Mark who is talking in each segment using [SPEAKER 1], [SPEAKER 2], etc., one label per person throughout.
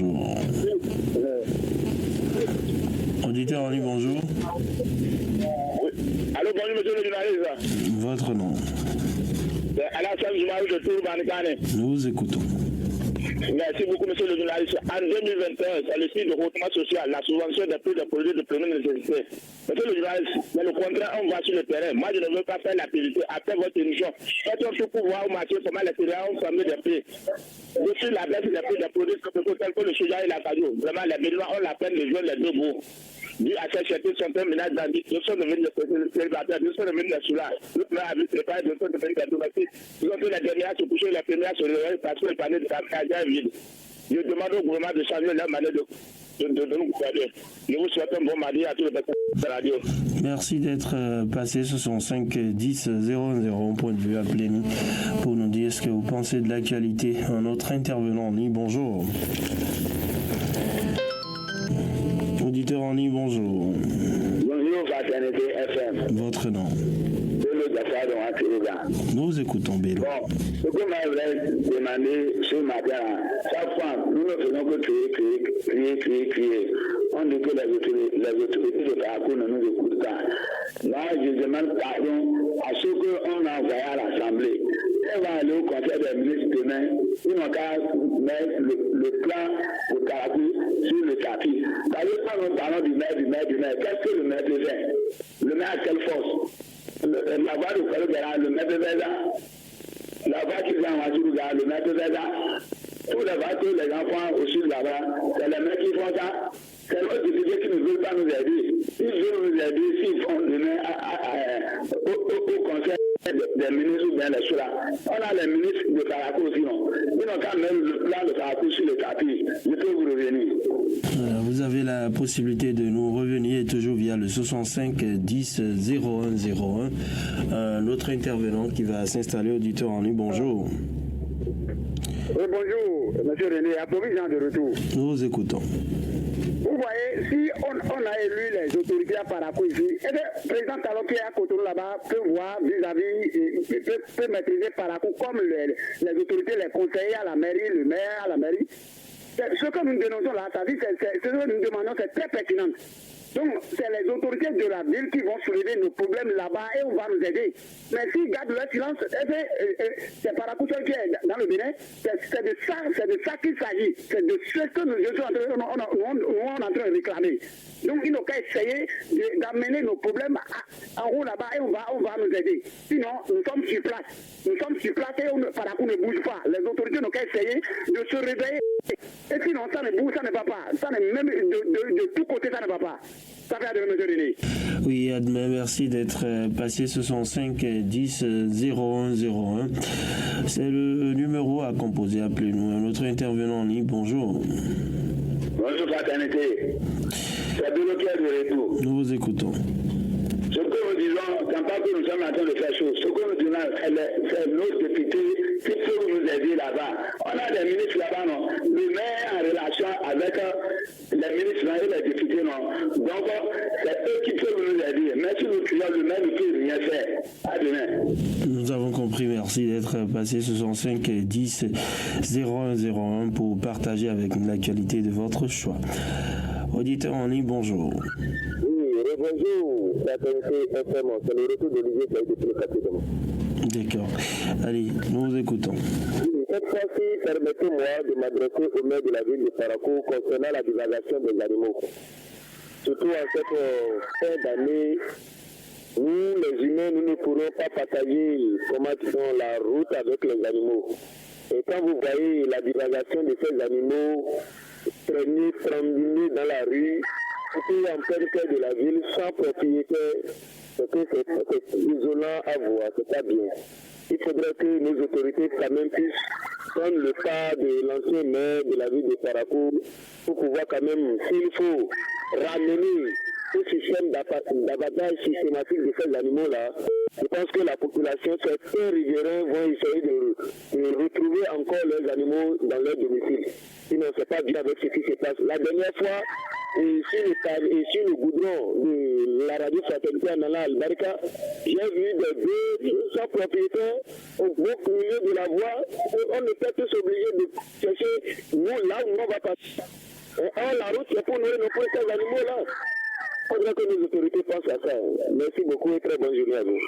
[SPEAKER 1] bonjour. Auditeur en ligne, bonjour.
[SPEAKER 2] Oui. Allô, bonjour, monsieur le journaliste.
[SPEAKER 1] Votre nom?
[SPEAKER 2] Alassane Zoumarou de Tour-Banikane.
[SPEAKER 1] Nous vous écoutons.
[SPEAKER 2] Merci beaucoup, monsieur le journaliste. En 2021, c'est le site de recrutement social, la subvention des prix des produits de première nécessité. Monsieur le journaliste, mais le contraire, on va sur le terrain. Moi, je ne veux pas faire l'activité après votre émission. Faites un tout pour voir au marché comment les céréales ont formé des prix. Depuis la baisse des prix des produits tels que le soja et la caillou, vraiment, les Béninois ont la peine de jouer les deux bouts. Dû à cette cherté, sont un ménage d'Andy, ils sont devenus des célibataires, ils sont devenus des soulages. Nous, on a vu préparer, ils sont devenus des domestiques. Ils ont fait les dernières se coucher, les premières se réveiller parce que le panier de campagne est vide. Je demande au gouvernement de changer leur manière de nous gouverner. Je vous souhaite un bon mardi à tous les personnes de la radio.
[SPEAKER 1] Merci d'être passé sur son 5 10 00 point de vue. Appelez-nous pour nous dire ce que vous pensez de l'actualité. Un autre intervenant en ligne, bonjour. Auditeur en ligne, bonjour.
[SPEAKER 2] Bonjour, Fraternité FM.
[SPEAKER 1] Votre nom?
[SPEAKER 2] Bello Gassado,
[SPEAKER 1] nous écoutons, Bello.
[SPEAKER 2] Bon, ce que m'avait demandé ce matin, chaque fois, nous ne faisons que crier. On dit que les autorités de parcours ne nous écoutent pas. Là, je demande pardon à ceux qu'on a envoyés à l'Assemblée. On va aller au Conseil des ministres demain. Ils n'ont qu'à mettre le plan de parcours sur le tapis. Parce que quand nous parlons du maire, qu'est-ce que le maire peut faire? Le maire a quelle force? La voix de Kologara, le maire peut faire ça. La voix qui vient en Matourouga, le maire peut faire ça. Tous les voitures, les enfants au sud là-bas, c'est les maires qui font ça. C'est notre député qui ne veut pas nous aider. Ils veulent nous aider s'ils font demain au Conseil des ministres ou bien les soulats. On a les ministres de Caracou aussi, non. Ils n'ont qu'à mettre le plan de Caracou sur le tapis. Je peux vous revenir.
[SPEAKER 1] Vous avez la possibilité de nous revenir toujours via le 65 10 0101. Notre intervenant qui va s'installer, auditeur en ligne, bonjour.
[SPEAKER 3] Oui, bonjour, monsieur René, Approvision de retour.
[SPEAKER 1] Nous vous écoutons.
[SPEAKER 3] Vous voyez, si on a élu les autorités à Parakou ici, et le président Talon qui est à Cotonou là-bas peut voir vis-à-vis, peut maîtriser Parakou comme les autorités, les conseillers à la mairie, le maire à la mairie. Ce que nous dénonçons là, ce que nous demandons, c'est très pertinent. Donc, c'est les autorités de la ville qui vont soulever nos problèmes là-bas et on va nous aider. Mais s'ils gardent leur silence, c'est Parakou qui est dans le Bénin, c'est de ça qu'il s'agit. C'est de ce que nous sommes en train de réclamer. Donc, ils n'ont qu'à essayer d'amener nos problèmes en haut là-bas et on va nous aider. Sinon, nous sommes sur place. Nous sommes sur place et Parakou ne bouge pas. Les autorités n'ont qu'à essayer de se réveiller. Et sinon, ça ne bouge, ça ne va pas. Ça ne, même de tous côtés, ça ne va pas. Ça fait de M. René.
[SPEAKER 1] Oui, Admet, merci d'être passé sur son 5 10 0101. C'est le numéro à composer. Appelez-nous. Notre intervenant en ligne, bonjour.
[SPEAKER 2] Bonjour, Fraternité. C'est de l'hôtel de retour.
[SPEAKER 1] Nous vous écoutons.
[SPEAKER 2] Ce que nous disons, c'est pas que nous sommes en train de faire chose. Ce que nous disons, c'est nos députés qui peuvent nous aider là-bas. On a des ministres là-bas, non. Le maire en relation avec les ministres et les députés, non. Donc, c'est eux qui peuvent nous aider. Mais si nous crions, le maire ne peut rien faire. À demain.
[SPEAKER 1] Nous avons compris. Merci d'être passé sur son 5 10 0101 pour partager avec nous l'actualité de votre choix. Auditeur en ligne, bonjour.
[SPEAKER 2] Bonjour, c'est le retour d'Olivier qui a été précédemment.
[SPEAKER 1] D'accord. Allez, nous vous écoutons.
[SPEAKER 2] Cette fois-ci, permettez-moi de m'adresser au maire de la ville de Parakou concernant la divagation des animaux. Surtout en cette fin d'année, nous, les humains, nous ne pourrons pas partager comment ils font la route avec les animaux. Et quand vous voyez la divagation de ces animaux traîner, trembler dans la rue, surtout en plein cœur de la ville, sans propriétaire, c'est isolant à voir, c'est pas bien. Il faudrait que nos autorités quand même puissent prendre le cas de l'ancien maire de la ville de Parakou pour pouvoir quand même, s'il faut ramener ce système d'abattage systématique de ces animaux-là, je pense que la population, certains riverains vont essayer de retrouver encore leurs animaux dans leur domicile. Sinon, c'est pas bien avec ce qui se passe. La dernière fois,
[SPEAKER 3] et sur le goudron de la radio fraternité Nala Albarka, j'ai vu des bœufs sans propriétaire au beau milieu de la voie. On était tous obligés de chercher où là où on va passer. La route, c'est pour nourrir ces animaux-là. Il faudrait que les autorités pensent à ça. Merci beaucoup et très bonne journée à vous.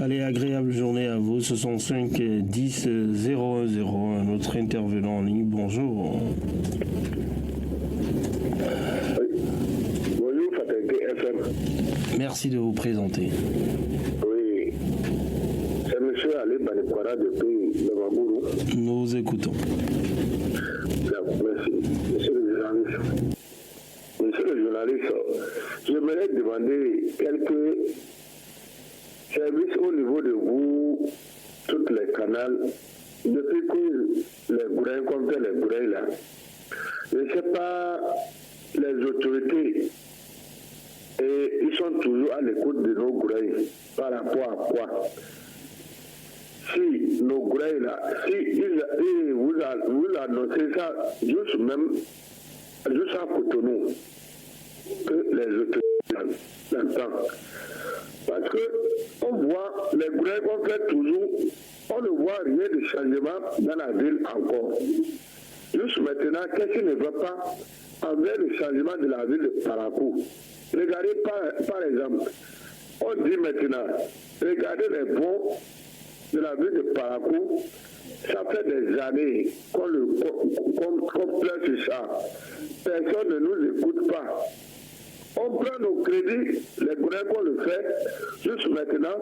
[SPEAKER 1] Allez, agréable journée à vous. 65 10 0101. Notre intervenant en ligne. Bonjour.
[SPEAKER 3] Bonjour, Fraternité FM.
[SPEAKER 1] Merci de vous présenter.
[SPEAKER 3] Oui. C'est M. Ali Banekwara depuis le Magourou.
[SPEAKER 1] Nous écoutons.
[SPEAKER 3] Merci. Monsieur le journaliste. Monsieur le journaliste, j'aimerais demander quelques services au niveau de vous, tous les canaux, depuis que les gourins, comme les gourins là, je ne sais pas, les autorités, et ils sont toujours à l'écoute de nos gourins par rapport à quoi? Si nos gourins là, si vous annoncez ça juste à Cotonou, que les autorités l'entendent. Parce qu'on voit, les gourins qu'on fait toujours, on ne voit rien de changement dans la ville encore. Juste maintenant, qu'est-ce qui ne va pas envers le changement de la ville de Parakou? Regardez par exemple, on dit maintenant, regardez les ponts de la ville de Parakou, ça fait des années qu'on pleure sur ça. Personne ne nous écoute pas. On prend nos crédits, les gourins qu'on le fait, juste maintenant,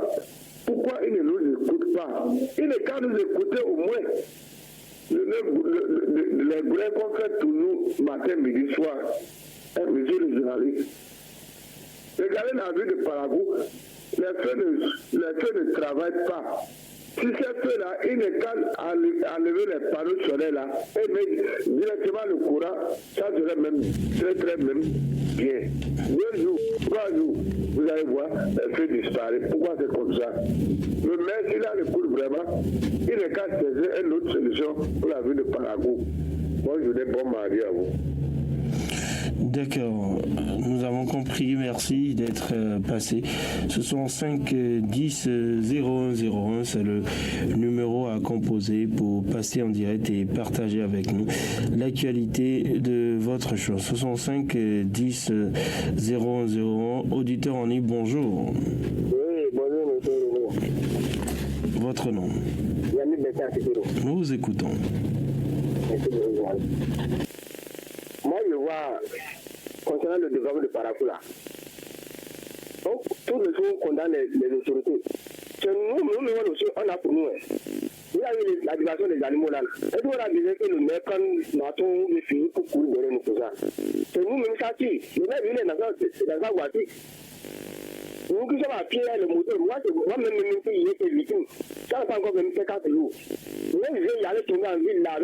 [SPEAKER 3] pourquoi ils ne nous écoutent pas? Il n'est qu'à nous écouter au moins. Les gourins qu'on fait tous nous, matin, midi, soir, monsieur le journaliste. Regardez la ville de Parakou, les feux ne travaillent pas. Si ces feux-là, il n'est qu'à enlever les panneaux solaires là, et mettre directement le courant, ça serait même très même bien. 2 jours, 3 jours, vous allez voir, les feux disparaissent. Pourquoi c'est comme ça? Le maire, s'il a le coup vraiment, il n'est qu'à saisir une autre solution pour la ville de Parakou. Bonne journée, bon mardi à vous.
[SPEAKER 1] D'accord, nous avons compris, merci d'être passé. Ce sont 5 10 0101, c'est le numéro à composer pour passer en direct et partager avec nous l'actualité de votre choix. Ce sont 5 10 0101, auditeur en ligne, bonjour.
[SPEAKER 3] Oui, bonjour monsieur.
[SPEAKER 1] Votre nom?
[SPEAKER 3] Yannick Bétain.
[SPEAKER 1] Nous vous écoutons.
[SPEAKER 3] Moi, je vois, concernant le développement de Parakou là, donc, tout le monde condamne les autorités. C'est nous aussi, on a pour nous. Vous avez la division des animaux là. Est-ce qu'on a dit que le maire, quand Maton est fini pour courir derrière nous pour ça? C'est nous-mêmes ça qui. Le maire, il est dans sa voiture. Nous qui sommes à pied, le moteur, moi-même, il était victime. Ça n'a pas encore même 50 jours. Même il allait tomber en ville là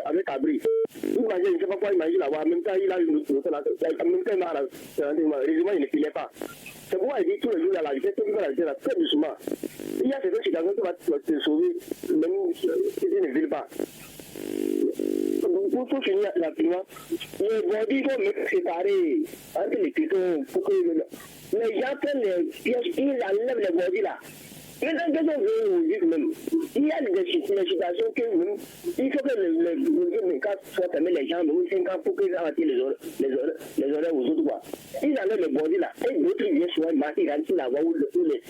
[SPEAKER 3] avec abri. Imaginez, je ne sais pas quoi imaginer là-bas. En même temps, il a une autre moteur là. En même temps, résumé, il ne filait pas. C'est pourquoi il dit tous les jours à la vitesse, tout la vitesse là, très doucement. Il y a cette situation qui va te sauver, même si il ne vile pas. Pour finir rapidement, les bordis vont me séparer entre les piétons pour que les gens prennent les pièges, ils enlèvent les bordis là. Maintenant, même, il y a des situations que même, il faut que les cas soient fermés, les gens, même 5 ans, pour qu'ils arrêtent les oreilles aux autres. Quoi. Ils enlèvent les bordis là, et d'autres viennent souvent marquer sur la voie où les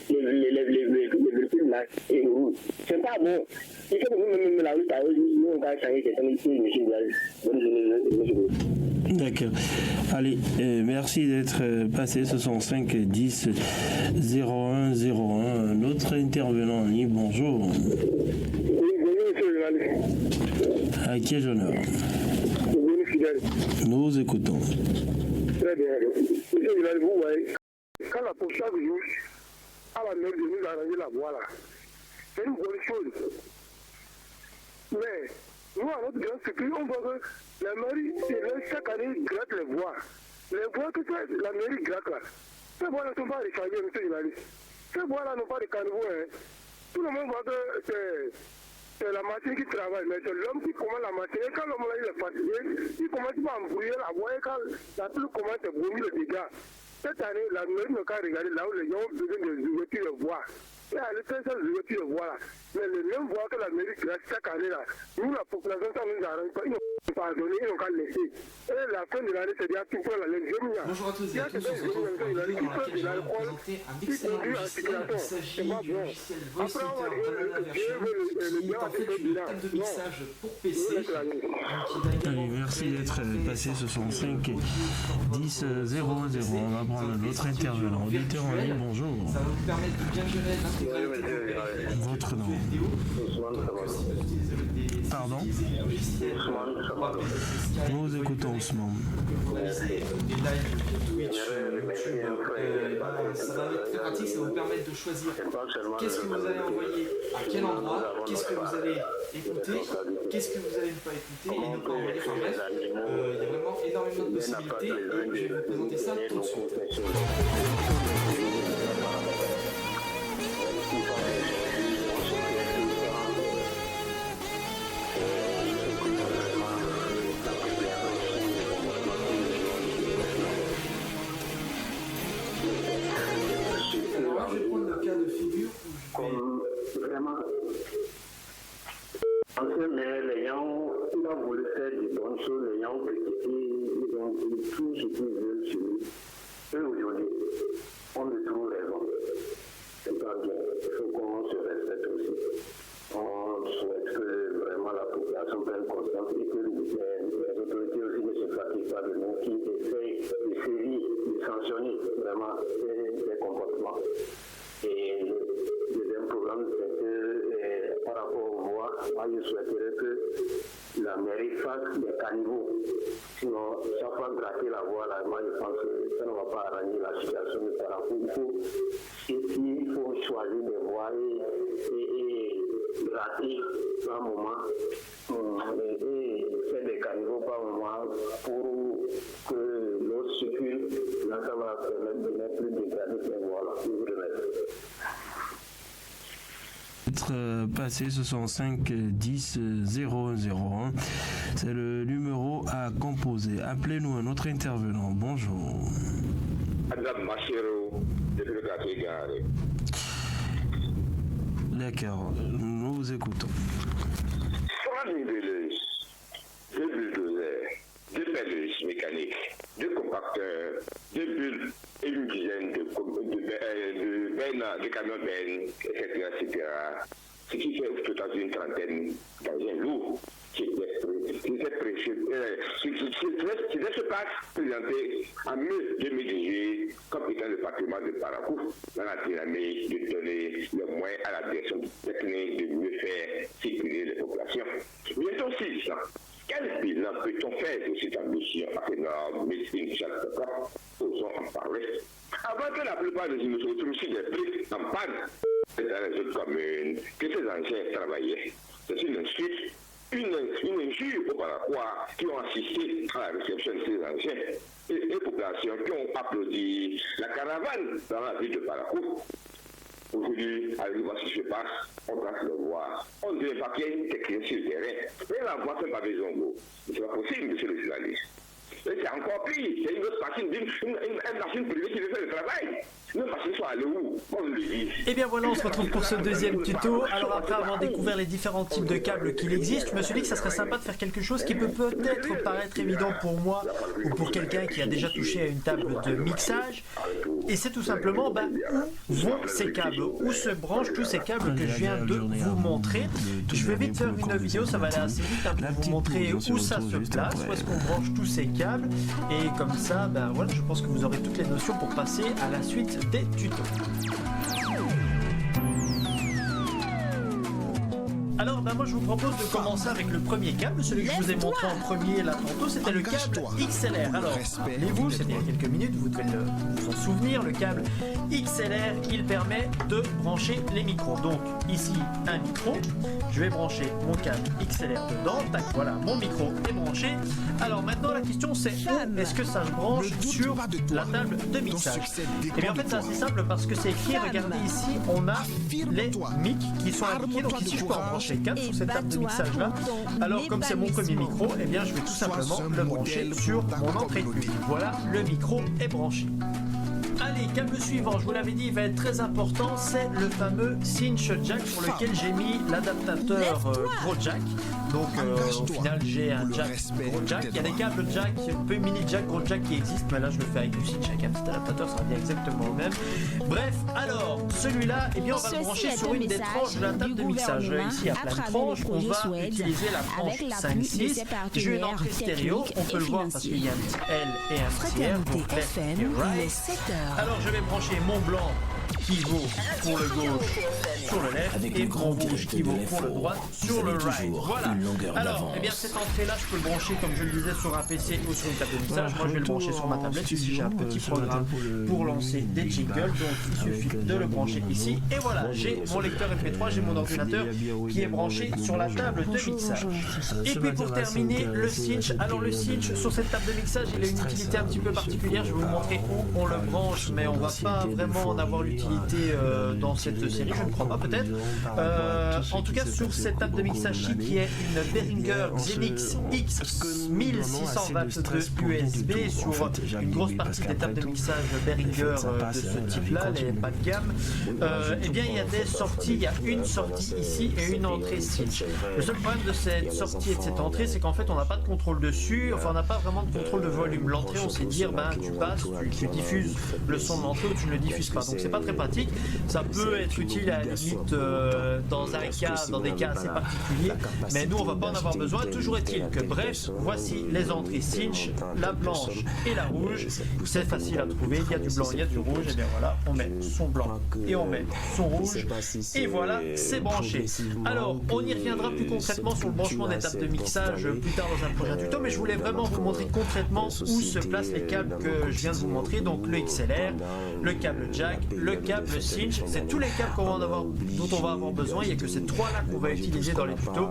[SPEAKER 3] véhicules là et roulent. C'est pas bon. Il faut que nous-mêmes, la route, nous, on va changer cette année, monsieur Bonne.
[SPEAKER 1] D'accord. Allez, merci d'être passé. Ce sont 5 10 0101. Notre intervenant en ligne, bonjour.
[SPEAKER 3] Oui, bonjour, monsieur le journaliste.
[SPEAKER 1] À qui ai-je l'honneur?
[SPEAKER 3] Bonjour, fidèle.
[SPEAKER 1] Nous vous écoutons.
[SPEAKER 3] Très bien. Monsieur le journaliste, vous voyez, quand la police a venu à la mairie de nous arranger la voie là, c'est une bonne chose. Mais, nous, à notre grande surprise, on voit que la mairie, chaque année, gratte les voies. Les voies que la mairie gratte là, ces voies ne sont pas rechargées, monsieur le journaliste. Ces voies-là n'ont pas de caniveau. Hein. Tout le monde voit que c'est la machine qui travaille, mais c'est l'homme qui commande la machine. Et quand l'homme là, il est fatigué, il commence pas à embrouiller la voie. Et quand la pluie commence à vomir le dégât, cette année, la mairie n'a qu'à regarder là où les gens ont besoin de ouverture de voie. Et à l'état de ouverture de voie là, mais les mêmes voies que la mairie crée chaque année là, nous, la population, ça nous arrange pas. Ils n'ont pas donné, ils n'ont qu'à laisser. Et la fin de l'année, c'est-à-dire tout pour les jeunes.
[SPEAKER 4] Bonjour à tous et à tous, on se retrouve aujourd'hui dans laquelle je vais vous présenter un excellent logiciel. Il s'agit du logiciel VoiceMeter Banana Version, qui est en fait une table de mixage pour PC.
[SPEAKER 1] Allez, merci d'être passé, ce sont 5 10 0 0. On va prendre notre intervenant. Auditeur en ligne, bonjour.
[SPEAKER 4] Ça va vous permettre de bien gérer l'intégralité de vos
[SPEAKER 1] Votre nom.
[SPEAKER 4] vidéos.
[SPEAKER 1] Pardon. Nous vous écoutons, Ousmane.
[SPEAKER 4] Des lives Twitch, YouTube, ça va être très pratique, ça va vous permettre de choisir qu'est-ce que vous allez envoyer à quel endroit, qu'est-ce que vous allez écouter, qu'est-ce que vous allez ne pas écouter et ne pas envoyer. Enfin bref, il y a vraiment énormément de possibilités et je vais vous présenter ça tout de suite. Alors je vais prendre le cas de figure où je vais...
[SPEAKER 2] Vraiment, mais les gens, ils ont voulu faire des bonnes choses, les gens ont critiqué, ils ont dit tout ce qu'ils veulent sur nous. Et aujourd'hui, on a toujours raison. C'est pas bien, il faut qu'on se respecte aussi. On souhaite que vraiment la population prenne conscience et que les autorités aussi ne se fatiguent pas de nous, qui essayent de sévir, de sanctionner vraiment ces comportements. Et le deuxième problème, c'est que par rapport aux voies, moi je souhaiterais que la mairie fasse des caniveaux. Sinon, chaque fois gratter la voie, là, moi je pense que ça ne va pas arranger la situation de par rapport. Il faut choisir des voies et gratter par moment et faire des caniveaux par moment pour que l'eau circule. Là, ça va permettre de ne plus dégrader ces voies-là. Je vous remercie.
[SPEAKER 1] Passé, ce sont 5 10 0 0 1. C'est le numéro à composer. Appelez-nous un autre intervenant. Bonjour.
[SPEAKER 2] Adam Machero, depuis le quartier Garé.
[SPEAKER 1] D'accord, nous vous écoutons.
[SPEAKER 2] 100 nivelleuses, 2 bulldozers, 2 pelleuses mécaniques, 2 compacteurs, 2 bulles et une dizaine de camions bennes, etc. Ce qui fait au total une trentaine d'engins lourds. C'était précieux. C'était ce passe présenté en mai 2018 comme étant le patrimoine de Parakou dans la dynamique de donner le moyen à la direction technique de mieux faire circuler les populations. Bientôt 6 ans. Quel bilan peut-on faire de cette ambition énorme, médecine chaque fois? Osons en parler. Avant que la plupart des nous se retrouvent sur des briques en panne, c'est dans les autres communes que ces anciens travaillaient. C'est une insulte, une injure aux Paraquois qui ont assisté à la réception de ces anciens et les populations qui ont applaudi la caravane dans la ville de Parakou. Aujourd'hui, allez voir ce qui se passe, on passe le voir. On ne devait pas qu'il y ait une technique sur le terrain. Mais la voix fait pas besoin de c'est pas possible, monsieur le journaliste. Et c'est encore pire, c'est une autre machine, une machine privée qui veut faire le travail. Une machine soit allée où? On le dit.
[SPEAKER 5] Et bien voilà, on se retrouve pour ce deuxième tuto. Alors après avoir découvert les différents types de câbles qu'il existe, je me suis dit que ça serait sympa de faire quelque chose qui peut peut-être paraître évident pour moi ou pour quelqu'un qui a déjà touché à une table de mixage. Et c'est tout simplement où vont ces câbles, où se branchent tous ces câbles que je viens de vous montrer. Je vais vite faire une vidéo, ça va aller assez vite pour vous montrer où ça se place, où est-ce qu'on branche tous ces câbles. Et comme ça, voilà, je pense que vous aurez toutes les notions pour passer à la suite des tutos. Alors moi je vous propose de commencer avec le premier câble, celui que je vous ai montré en premier là tantôt, c'était le câble XLR. Alors rappelez-vous, c'était il y a quelques minutes, vous devez vous en souvenir, le câble XLR il permet de brancher les micros. Donc ici un micro, je vais brancher mon câble XLR dedans, tac, voilà, mon micro est branché. Alors maintenant la question c'est où est-ce que ça se branche sur la table de mixage? Et bien en fait c'est assez simple parce que c'est écrit, regardez ici, on a les mics qui sont indiqués, donc ici je peux en brancher brancher les câbles sur cette table de mixage là. Alors comme c'est mon premier micro, eh bien je vais tout simplement le brancher sur mon entrée. Voilà, le micro est branché. Allez, câble suivant, je vous l'avais dit, il va être très important, c'est le fameux cinch jack sur lequel j'ai mis l'adaptateur gros jack. Donc au final j'ai un jack gros jack. Il y a des câbles jack, un peu mini jack, gros jack qui existent, mais là je le fais avec du cinch jack, un petit adaptateur, ça revient exactement au même. Bref, alors celui-là, eh bien on va le brancher sur une des tranches de la table de mixage. Ici il y a plein de tranches, on va utiliser la tranche 5-6. J'ai une entrée stéréo, on peut le voir parce qu'il y a un petit L et un petit R pour left et right. Alors je vais brancher mon blanc qui vaut pour le gauche sur le left et mon rouge qui vaut pour le droit sur le right. Voilà. Alors, eh bien cette entrée-là, je peux le brancher comme je le disais sur un PC ou sur une table de mixage. Moi, je vais le brancher sur ma tablette ici. J'ai un petit programme pour lancer des jingles, donc il suffit de le brancher ici. Et voilà, j'ai mon lecteur MP3, j'ai mon ordinateur qui est branché sur la table de mixage. Et puis pour terminer, le cinch. Alors le cinch sur cette table de mixage, il a une utilité un petit peu particulière. Je vais vous montrer où on le branche, mais on va pas vraiment en avoir l'utilité dans cette série, je ne crois pas, peut-être. En tout cas, sur cette table de mixage qui est une Behringer Xenix X1622 USB sur une grosse partie des tables de mixage Behringer de ce type-là, les bas de gamme, eh bien il y a des sorties, il y a une sortie ici et une entrée cinch. Le seul problème de cette sortie et de cette entrée, c'est qu'en fait on n'a pas de contrôle dessus, enfin on n'a pas vraiment de contrôle de volume. L'entrée, on sait dire, ben tu passes, tu diffuses le son de l'entrée ou tu ne le diffuses pas, donc c'est pas très pratique. Ça peut être utile à la limite dans des cas assez particuliers, mais nous on va pas en avoir besoin. Toujours est-il que bref, voici les entrées cinch, la blanche et la rouge. C'est facile à trouver, il y a du blanc, il y a du rouge, et bien voilà, on met son blanc et on met son rouge et voilà, c'est branché. Alors on y reviendra plus concrètement sur le branchement des tables de mixage plus tard dans un prochain tuto, mais je voulais vraiment vous montrer concrètement où se placent les câbles que je viens de vous montrer. Donc le XLR, le câble jack, le câble cinch, c'est tous les câbles dont on va avoir besoin. Il n'y a que ces trois-là qu'on va utiliser dans les tutos.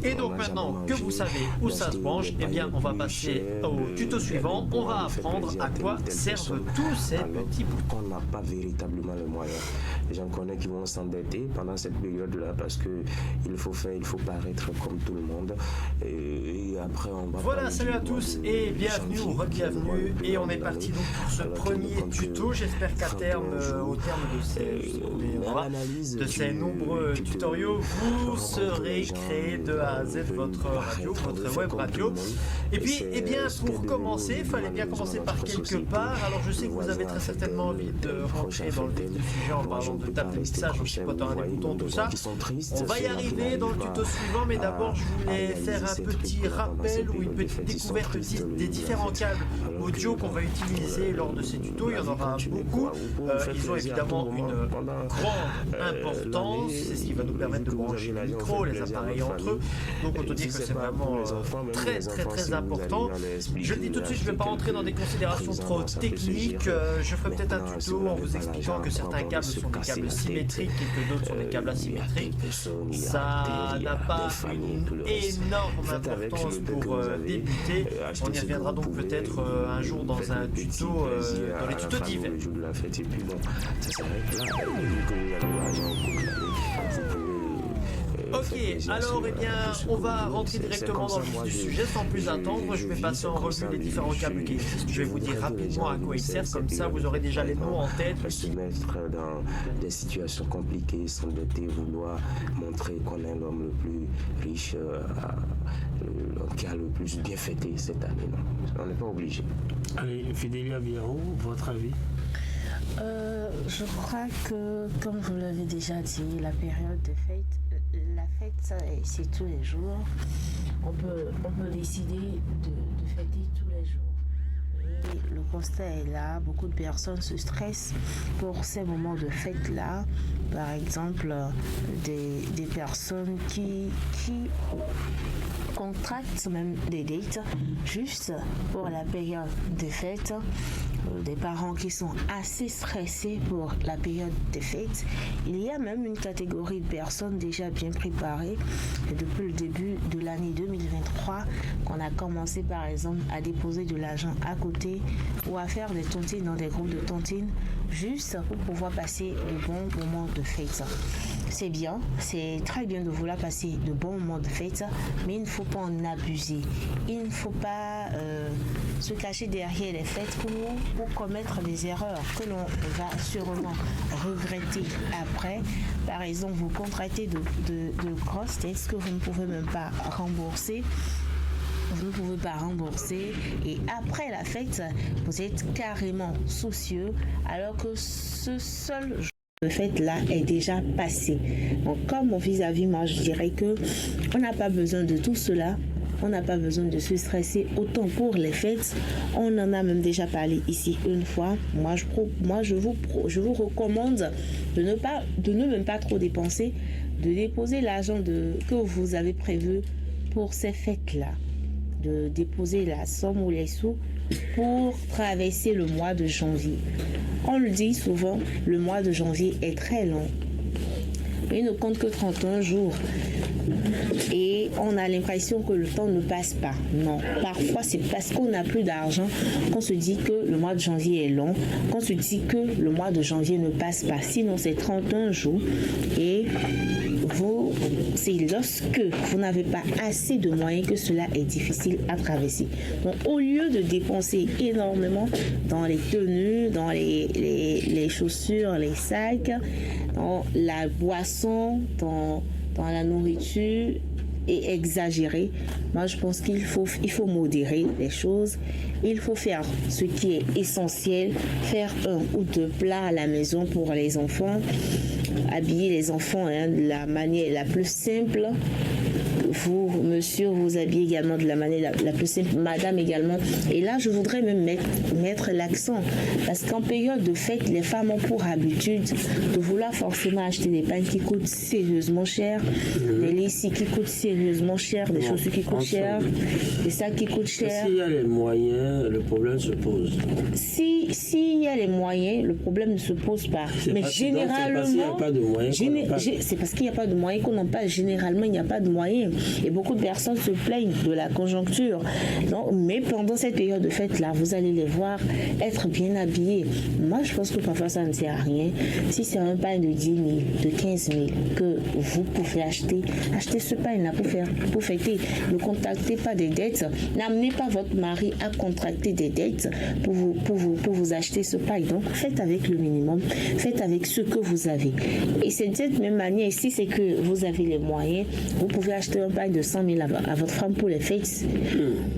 [SPEAKER 5] Et donc maintenant que vous savez où ça se branche, eh bien on va passer au tuto suivant. On va apprendre à quoi servent tous ces petits bouts.
[SPEAKER 6] On n'a pas véritablement les moyens. J'en connais qui vont s'endetter pendant cette période-là parce que il faut paraître comme tout le monde. Et après on va.
[SPEAKER 5] Voilà, salut à tous et bienvenue ou re-bienvenue. Et on est parti donc pour ce premier tuto. J'espère qu'à terme, au terme de ces nombreux tutoriaux, vous serez créé de A à Z votre radio, votre web radio. Et puis, eh bien, pour commencer, il fallait bien commencer par quelque part. Alors, je sais que vous avez très certainement envie de rentrer dans le vif du sujet en parlant de table de mixage, en chipotant des boutons, tout ça. On va y arriver dans le tuto suivant, mais d'abord, je voulais faire un petit rappel ou une petite découverte des différents câbles audio qu'on va utiliser lors de ces tutos. Il y en aura beaucoup. Ils ont évidemment une grande importance, c'est ce qui va nous permettre de brancher les micros, les appareils entre eux. Donc on peut dire que c'est vraiment très important. Je le dis tout de suite, je ne vais pas rentrer dans des considérations trop techniques. Je ferai peut-être un tuto en vous expliquant que certains câbles sont des câbles symétriques et que d'autres sont des câbles asymétriques. Ça n'a pas une énorme importance pour débuter. On y reviendra donc peut-être un jour dans un tuto, dans les tutos divers. Ok, alors eh bien, on va rentrer directement dans le vif du sujet sans plus attendre. Je vais passer en revue les différents câbles qui existent. Je vais vous dire rapidement à quoi ils servent, comme ça vous aurez déjà les noms en tête.
[SPEAKER 6] Se mettre dans des situations compliquées, s'endetter, vouloir montrer qu'on est l'homme le plus riche, qui a le plus bien fêté cette année. Non, on n'est pas obligé.
[SPEAKER 1] Allez, Fidélia Biaro, votre avis?
[SPEAKER 7] Je crois que, comme vous l'avez déjà dit, la période de fête, la fête, c'est tous les jours. On peut décider de fêter tous les jours. Et le constat est là, beaucoup de personnes se stressent pour ces moments de fête-là. Par exemple, des personnes qui contractent même des dates juste pour la période des fêtes. Des parents qui sont assez stressés pour la période des fêtes. Il y a même une catégorie de personnes déjà bien préparées depuis le début de l'année 2023 qu'on a commencé par exemple à déposer de l'argent à côté ou à faire des tontines dans des groupes de tontines juste pour pouvoir passer de bons moments de fête. c'est bien, c'est très bien de vouloir passer de bons moments de fête, mais il ne faut pas en abuser. Il ne faut pas se cacher derrière les fêtes pour commettre des erreurs que l'on va sûrement regretter après. Par exemple, vous contractez de grosses dettes que vous ne pouvez même pas rembourser. Vous ne pouvez pas rembourser et après la fête, vous êtes carrément soucieux alors que ce seul jour de fête là est déjà passé. Donc comme mon vis-à-vis, moi je dirais que on n'a pas besoin de tout cela. On n'a pas besoin de se stresser autant pour les fêtes. On en a même déjà parlé ici une fois. Moi, je vous recommande de ne même pas trop dépenser, de déposer l'argent que vous avez prévu pour ces fêtes-là, de déposer la somme ou les sous pour traverser le mois de janvier. On le dit souvent, le mois de janvier est très long. Il ne compte que 31 jours. Et on a l'impression que le temps ne passe pas. Non, parfois c'est parce qu'on n'a plus d'argent qu'on se dit que le mois de janvier est long, qu'on se dit que le mois de janvier ne passe pas. Sinon c'est 31 jours et c'est lorsque vous n'avez pas assez de moyens que cela est difficile à traverser. Donc au lieu de dépenser énormément dans les tenues, dans les chaussures, les sacs, dans la boisson, dans la nourriture et exagérer, moi je pense qu'il faut modérer les choses. Il faut faire ce qui est essentiel, faire 1 ou 2 plats à la maison pour les enfants, habiller les enfants de la manière la plus simple. Vous, monsieur, vous habillez également de la manière la plus simple, madame également. Et là, je voudrais même mettre l'accent. Parce qu'en période de fête, les femmes ont pour habitude de vouloir forcément acheter des pagnes qui coûtent sérieusement cher, des lessives qui coûtent sérieusement cher, des chaussures qui coûtent cher, des sacs qui coûtent cher.
[SPEAKER 1] S'il y a les moyens, le problème se pose.
[SPEAKER 7] S'il y a les moyens, le problème ne se pose pas. Mais généralement, c'est parce qu'il n'y a pas de moyens qu'on n'en parle. Généralement, il n'y a pas de moyens. Et beaucoup de personnes se plaignent de la conjoncture. Non, mais pendant cette période de fête-là, vous allez les voir être bien habillés. Moi, je pense que parfois, ça ne sert à rien. Si c'est un pain de 10 000, de 15 000 que vous pouvez acheter ce pain-là pour fêter. Ne contractez pas des dettes. N'amenez pas votre mari à contracter des dettes pour vous acheter ce pain. Donc, faites avec le minimum. Faites avec ce que vous avez. Et c'est de cette même manière, ici, c'est que vous avez les moyens. Vous pouvez acheter un pain de 100 000 à votre femme pour les fêtes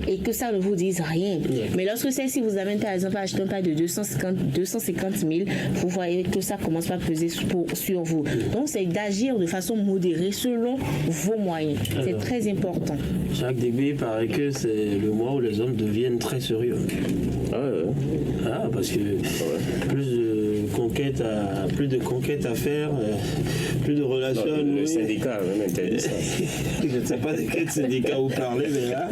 [SPEAKER 7] et que ça ne vous dise rien. Mais lorsque celle-ci vous amène par exemple à acheter un pain de 250 000, vous voyez que ça commence à peser sur vous. Donc c'est d'agir de façon modérée selon vos moyens. C'est très important.
[SPEAKER 1] Jacques Débé, il paraît que c'est le mois où les hommes deviennent très sérieux. Parce que plus de conquêtes à faire, plus de relations.
[SPEAKER 6] Non, le syndicat a même interdit ça.
[SPEAKER 1] Je ne sais pas de quel syndicat vous parlez, mais là,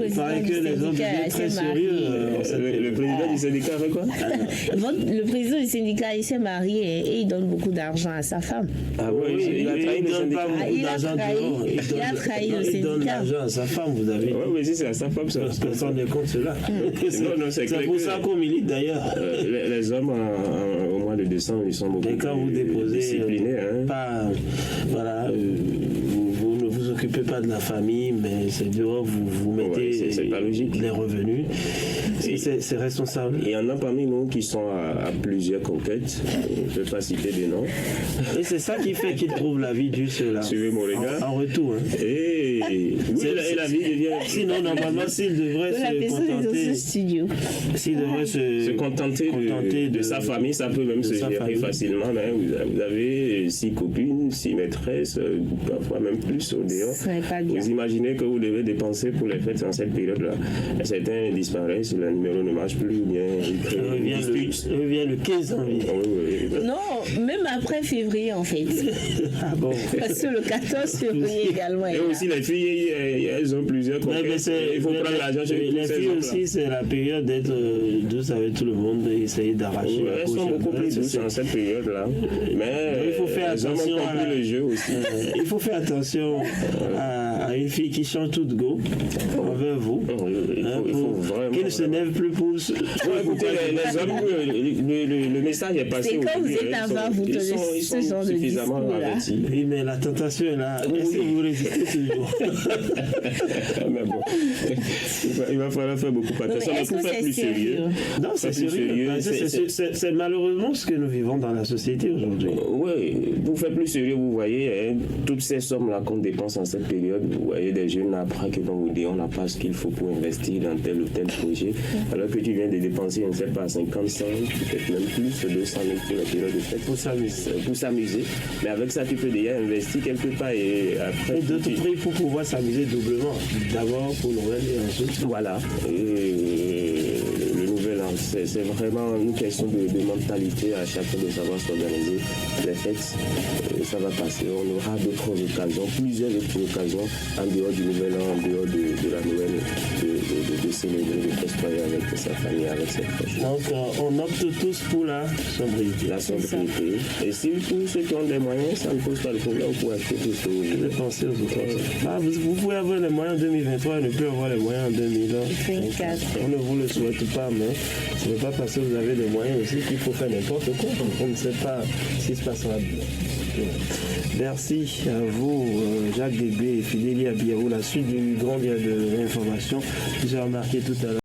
[SPEAKER 1] il paraît que les hommes deviennent très sérieux.
[SPEAKER 6] Le président du syndicat fait quoi?
[SPEAKER 7] Le président du syndicat, il s'est marié et il donne beaucoup d'argent à sa femme.
[SPEAKER 6] Ah oui, il a trahi le syndicat.
[SPEAKER 7] Il a trahi le syndicat.
[SPEAKER 1] Il donne l'argent à sa femme, vous avez dit.
[SPEAKER 6] Oui, mais si c'est à sa femme, ça.
[SPEAKER 1] Personne n'est contre cela. C'est pour ça qu'on milite d'ailleurs.
[SPEAKER 6] Les hommes, au mois de décembre, ils sont beaucoup plus disciplinés.
[SPEAKER 1] Vous ne vous occupez pas de la famille, mais c'est dehors, vous mettez
[SPEAKER 6] c'est pas logique.
[SPEAKER 1] Les revenus. C'est responsable.
[SPEAKER 6] Il y en a parmi nous qui sont à plusieurs conquêtes. Je ne vais pas citer des noms.
[SPEAKER 1] Et c'est ça qui fait qu'ils trouvent la vie dure, ceux-là.
[SPEAKER 6] Suivez mon regard.
[SPEAKER 1] En retour.
[SPEAKER 6] Et la vie devient...
[SPEAKER 1] Sinon, normalement, s'il devrait se contenter
[SPEAKER 6] de sa famille, ça peut même se gérer facilement. Vous avez 6 copines, 6 maîtresses, parfois même plus au dehors. Vous imaginez que vous devez dépenser pour les fêtes en cette période-là. Certains disparaissent, le numéro ne marche plus, ou bien
[SPEAKER 1] il revient le 15 janvier.
[SPEAKER 7] Non, même après février en fait.
[SPEAKER 1] Ah bon?
[SPEAKER 7] Parce que le 14 février également.
[SPEAKER 6] Et aussi les filles, elles ont plusieurs conquêtes. Il faut prendre l'argent chez
[SPEAKER 1] les filles aussi, c'est la période d'être douce avec tout le monde et essayer d'arracher.
[SPEAKER 6] Elles sont beaucoup plus douces en cette période-là. Mais
[SPEAKER 1] il faut faire attention
[SPEAKER 6] le jeu aussi.
[SPEAKER 1] Il faut faire attention à une fille qui change tout de go envers vous.
[SPEAKER 6] Il faut vraiment.
[SPEAKER 1] Qu'il ne se lève plus pour.
[SPEAKER 6] Écoutez, les hommes, le message est passé.
[SPEAKER 7] C'est quand vous êtes avant, vous donnez ce genre de
[SPEAKER 6] suffisamment
[SPEAKER 7] discours-là.
[SPEAKER 6] avertis.
[SPEAKER 1] Oui, mais la tentation est là. Est-ce que vous résistez toujours?
[SPEAKER 6] Mais bon, il va falloir faire beaucoup attention.
[SPEAKER 7] mais
[SPEAKER 6] Mais
[SPEAKER 7] est-ce
[SPEAKER 6] pour
[SPEAKER 7] que
[SPEAKER 6] faire
[SPEAKER 7] c'est
[SPEAKER 6] plus sérieux.
[SPEAKER 1] Non, c'est sérieux. C'est malheureusement ce que nous vivons dans la société aujourd'hui.
[SPEAKER 6] Oui, pour faire plus sérieux, vous voyez, hein, toutes ces sommes-là qu'on dépense en cette période, vous voyez des jeunes après qui vont vous dire on n'a pas ce qu'il faut pour investir dans tel ou tel projet, alors que tu viens de dépenser, on ne sait pas, 50, 100, peut-être même plus, 200 000 pour la période de fête. Pour s'amuser. Mais avec ça, tu peux déjà investir quelque part et après.
[SPEAKER 1] Et d'autres prix pour pouvoir s'amuser doublement. D'abord pour Noël et ensuite.
[SPEAKER 6] Voilà. Le nouvel an, c'est vraiment une question de mentalité à chacun de savoir s'organiser. Les fêtes, ça va passer. On aura d'autres occasions, plusieurs autres occasions en dehors du nouvel an, en dehors de la Noël, de célébrer, de fêter avec sa famille, avec ses proches.
[SPEAKER 1] Donc on opte tous pour la sobriété.
[SPEAKER 6] La sobriété. Et si tous ceux qui ont des moyens, ça ne pose pas de problème pour acheter tout ce que vous voulez.
[SPEAKER 1] Penser aux autres. Vous pouvez avoir les moyens en 2023 et ne plus avoir les moyens en 2024. On ne vous le souhaite pas, mais ce n'est pas parce que vous avez des moyens aussi qu'il faut faire n'importe quoi. On ne sait pas ce qui se passera. Merci à vous, Jacques Dégbé et Fidélie Abirou. La suite du grand dia de l'information. J'ai remarqué tout à l'heure.